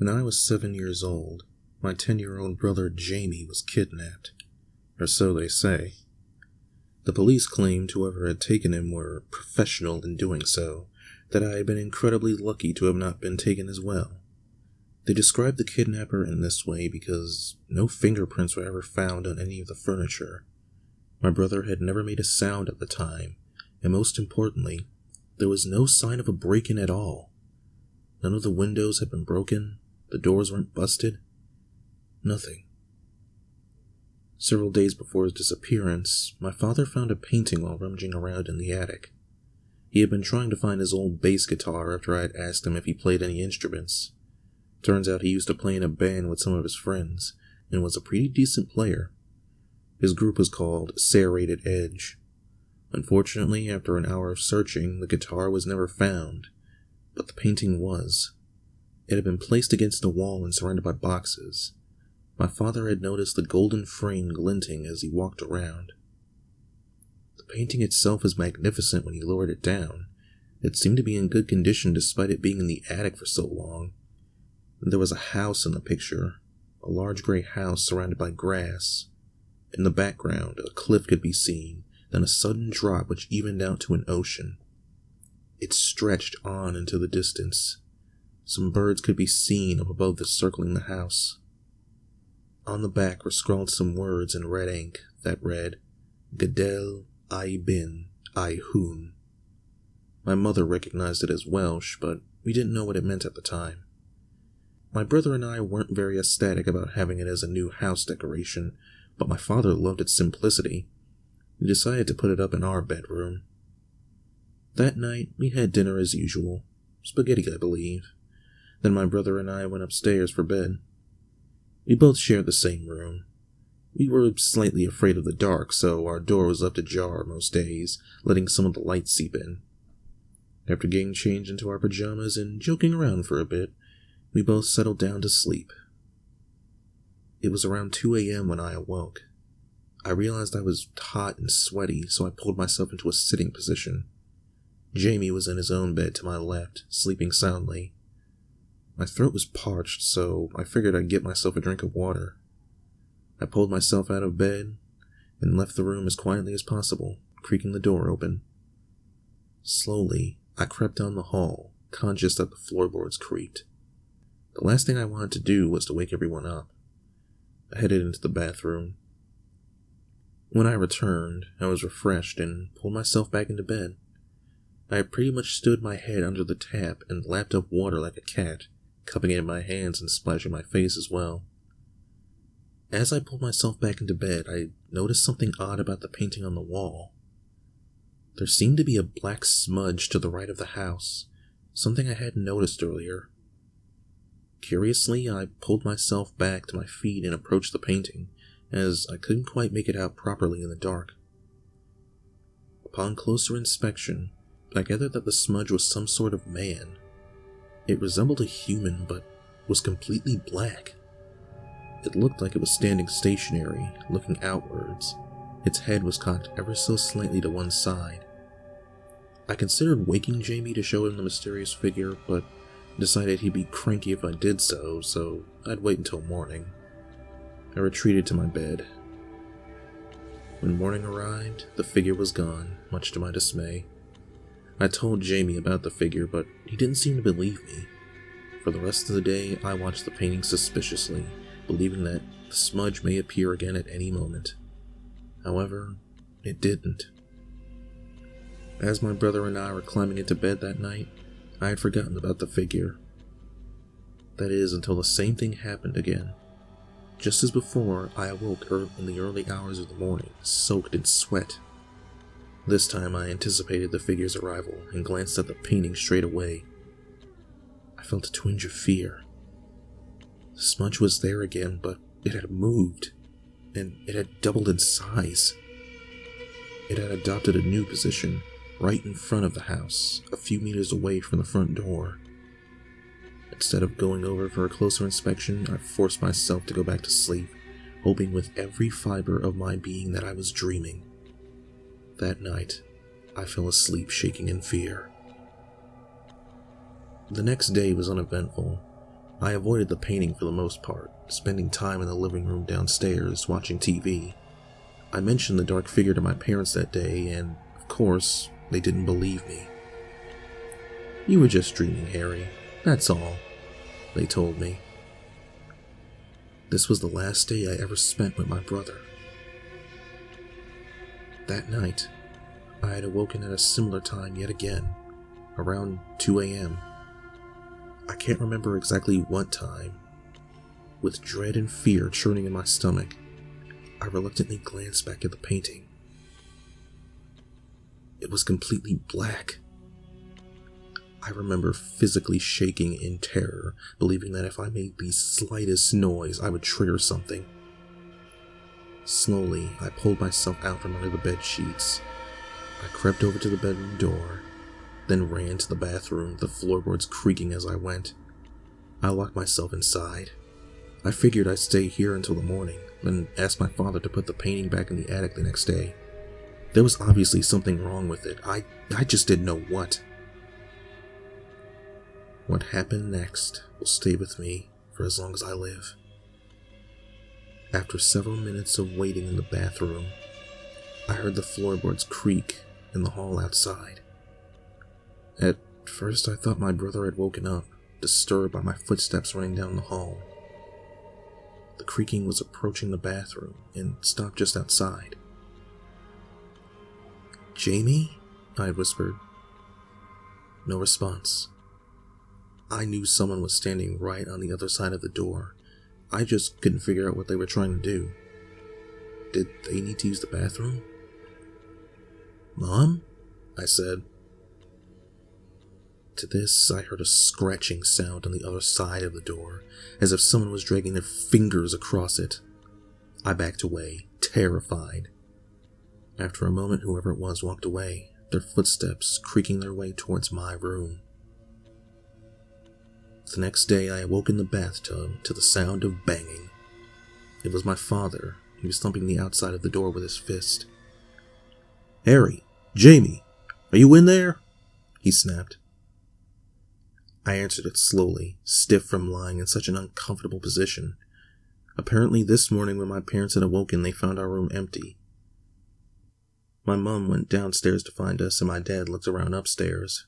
When I was 7 years old, my 10-year-old brother Jamie was kidnapped, or so they say. The police claimed whoever had taken him were professional in doing so, that I had been incredibly lucky to have not been taken as well. They described the kidnapper in this way because no fingerprints were ever found on any of the furniture. My brother had never made a sound at the time, and most importantly, there was no sign of a break-in at all. None of the windows had been broken, the doors weren't busted. Nothing. Several days before his disappearance, my father found a painting while rummaging around in the attic. He had been trying to find his old bass guitar after I had asked him if he played any instruments. Turns out he used to play in a band with some of his friends, and was a pretty decent player. His group was called Serrated Edge. Unfortunately, after an hour of searching, the guitar was never found, but the painting was. It had been placed against a wall and surrounded by boxes. My father had noticed the golden frame glinting as he walked around. The painting itself was magnificent when he lowered it down. It seemed to be in good condition despite it being in the attic for so long. There was a house in the picture, a large gray house surrounded by grass. In the background, a cliff could be seen, then a sudden drop which evened out to an ocean. It stretched on into the distance. Some birds could be seen up above this circling the house. On the back were scrawled some words in red ink that read, Gadel I bin I hun. My mother recognized it as Welsh, but we didn't know what it meant at the time. My brother and I weren't very ecstatic about having it as a new house decoration, but my father loved its simplicity. We decided to put it up in our bedroom. That night, we had dinner as usual. Spaghetti, I believe. Then my brother and I went upstairs for bed. We both shared the same room. We were slightly afraid of the dark, so our door was left ajar most days, letting some of the light seep in. After getting changed into our pajamas and joking around for a bit, we both settled down to sleep. It was around 2 a.m. when I awoke. I realized I was hot and sweaty, so I pulled myself into a sitting position. Jamie was in his own bed to my left, sleeping soundly. My throat was parched, so I figured I'd get myself a drink of water. I pulled myself out of bed and left the room as quietly as possible, creaking the door open. Slowly, I crept down the hall, conscious that the floorboards creaked. The last thing I wanted to do was to wake everyone up. I headed into the bathroom. When I returned, I was refreshed and pulled myself back into bed. I had pretty much stood my head under the tap and lapped up water like a cat, cupping it in my hands and splashing my face as well. As I pulled myself back into bed, I noticed something odd about the painting on the wall. There seemed to be a black smudge to the right of the house, something I hadn't noticed earlier. Curiously, I pulled myself back to my feet and approached the painting, as I couldn't quite make it out properly in the dark. Upon closer inspection, I gathered that the smudge was some sort of man. It resembled a human, but was completely black. It looked like it was standing stationary, looking outwards. Its head was cocked ever so slightly to one side. I considered waking Jamie to show him the mysterious figure, but decided he'd be cranky if I did so I'd wait until morning. I retreated to my bed. When morning arrived, the figure was gone, much to my dismay. I told Jamie about the figure, but he didn't seem to believe me. For the rest of the day, I watched the painting suspiciously, believing that the smudge may appear again at any moment. However, it didn't. As my brother and I were climbing into bed that night, I had forgotten about the figure. That is, until the same thing happened again. Just as before, I awoke in the early hours of the morning, soaked in sweat. This time I anticipated the figure's arrival and glanced at the painting straight away. I felt a twinge of fear. The smudge was there again, but it had moved, and it had doubled in size. It had adopted a new position, right in front of the house, a few meters away from the front door. Instead of going over for a closer inspection, I forced myself to go back to sleep, hoping with every fiber of my being that I was dreaming. That night, I fell asleep shaking in fear. The next day was uneventful. I avoided the painting for the most part, spending time in the living room downstairs watching TV. I mentioned the dark figure to my parents that day, and, of course, they didn't believe me. "You were just dreaming, Harry. That's all," they told me. This was the last day I ever spent with my brother. That night, I had awoken at a similar time yet again, around 2 a.m. I can't remember exactly what time. With dread and fear churning in my stomach, I reluctantly glanced back at the painting. It was completely black. I remember physically shaking in terror, believing that if I made the slightest noise, I would trigger something. Slowly, I pulled myself out from under the bed sheets. I crept over to the bedroom door, then ran to the bathroom, the floorboards creaking as I went. I locked myself inside. I figured I'd stay here until the morning, then asked my father to put the painting back in the attic the next day. There was obviously something wrong with it. I just didn't know what. What happened next will stay with me for as long as I live. After several minutes of waiting in the bathroom, I heard the floorboards creak in the hall outside. At first, I thought my brother had woken up, disturbed by my footsteps running down the hall. The creaking was approaching the bathroom and stopped just outside. "Jamie?" I whispered. No response. I knew someone was standing right on the other side of the door. I just couldn't figure out what they were trying to do. Did they need to use the bathroom? "Mom?" I said. To this, I heard a scratching sound on the other side of the door, as if someone was dragging their fingers across it. I backed away, terrified. After a moment, whoever it was walked away, their footsteps creaking their way towards my room. The next day, I awoke in the bathtub to the sound of banging. It was my father. He was thumping the outside of the door with his fist. "Harry! Jamie! Are you in there?" he snapped. I answered it slowly, stiff from lying in such an uncomfortable position. Apparently this morning when my parents had awoken, they found our room empty. My mom went downstairs to find us, and my dad looked around upstairs.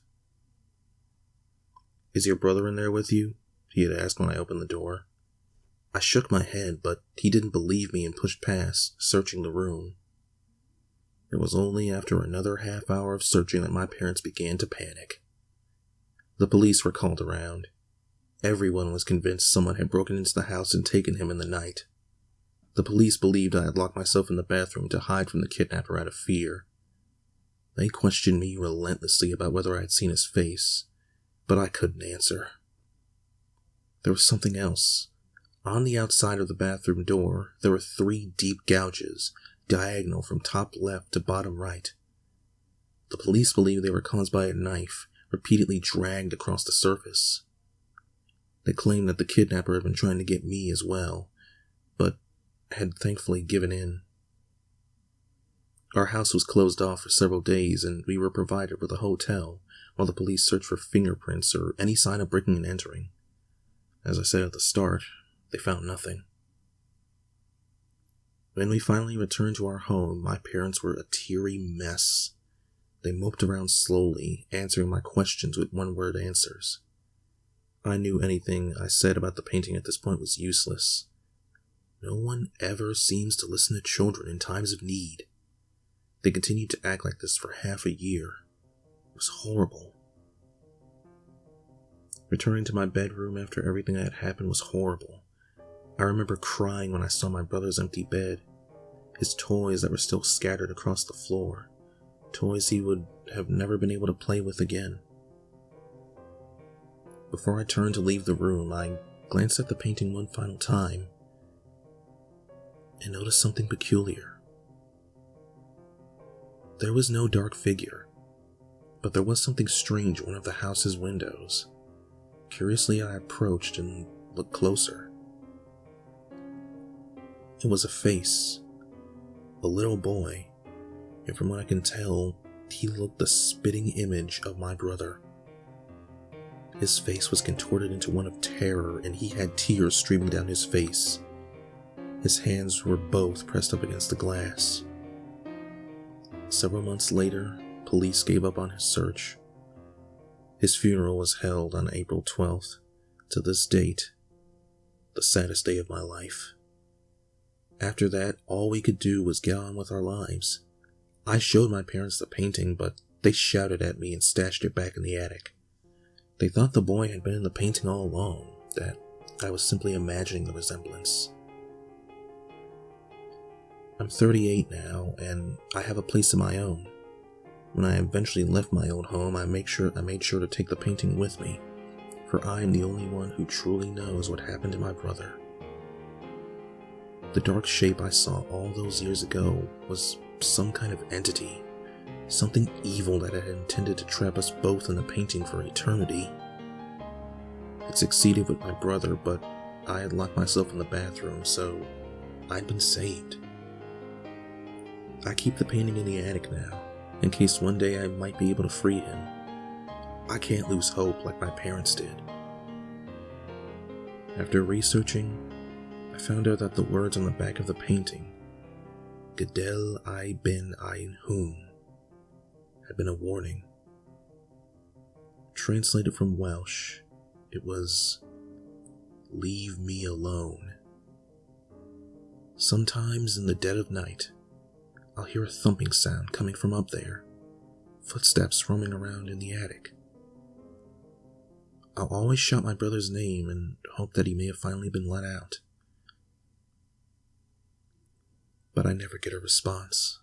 "Is your brother in there with you?" he had asked when I opened the door. I shook my head, but he didn't believe me and pushed past, searching the room. It was only after another half hour of searching that my parents began to panic. The police were called around. Everyone was convinced someone had broken into the house and taken him in the night. The police believed I had locked myself in the bathroom to hide from the kidnapper out of fear. They questioned me relentlessly about whether I had seen his face, but I couldn't answer. There was something else. On the outside of the bathroom door, there were 3 deep gouges, diagonal from top left to bottom right. The police believed they were caused by a knife, repeatedly dragged across the surface. They claimed that the kidnapper had been trying to get me as well, but had thankfully given in. Our house was closed off for several days, and we were provided with a hotel while the police searched for fingerprints or any sign of breaking and entering. As I said at the start, they found nothing. When we finally returned to our home, my parents were a teary mess. They moped around slowly, answering my questions with one-word answers. I knew anything I said about the painting at this point was useless. No one ever seems to listen to children in times of need. They continued to act like this for half a year. It was horrible. Returning to my bedroom after everything that had happened was horrible. I remember crying when I saw my brother's empty bed, his toys that were still scattered across the floor, toys he would have never been able to play with again. Before I turned to leave the room, I glanced at the painting one final time and noticed something peculiar. There was no dark figure, but there was something strange in one of the house's windows. Curiously, I approached and looked closer. It was a face, a little boy, and from what I can tell, he looked the spitting image of my brother. His face was contorted into one of terror, and he had tears streaming down his face. His hands were both pressed up against the glass. Several months later, police gave up on his search. His funeral was held on April 12th. To this date, the saddest day of my life. After that, all we could do was get on with our lives. I showed my parents the painting, but they shouted at me and stashed it back in the attic. They thought the boy had been in the painting all along, that I was simply imagining the resemblance. I'm 38 now, and I have a place of my own. When I eventually left my old home, I made sure to take the painting with me, for I am the only one who truly knows what happened to my brother. The dark shape I saw all those years ago was some kind of entity, something evil that had intended to trap us both in the painting for eternity. It succeeded with my brother, but I had locked myself in the bathroom, so I'd been saved. I keep the painting in the attic now, in case one day I might be able to free him. I can't lose hope like my parents did. After researching, I found out that the words on the back of the painting, Gadel I ben Ein Hum, had been a warning. Translated from Welsh, it was, "Leave me alone." Sometimes in the dead of night, I'll hear a thumping sound coming from up there, footsteps roaming around in the attic. I'll always shout my brother's name and hope that he may have finally been let out. But I never get a response.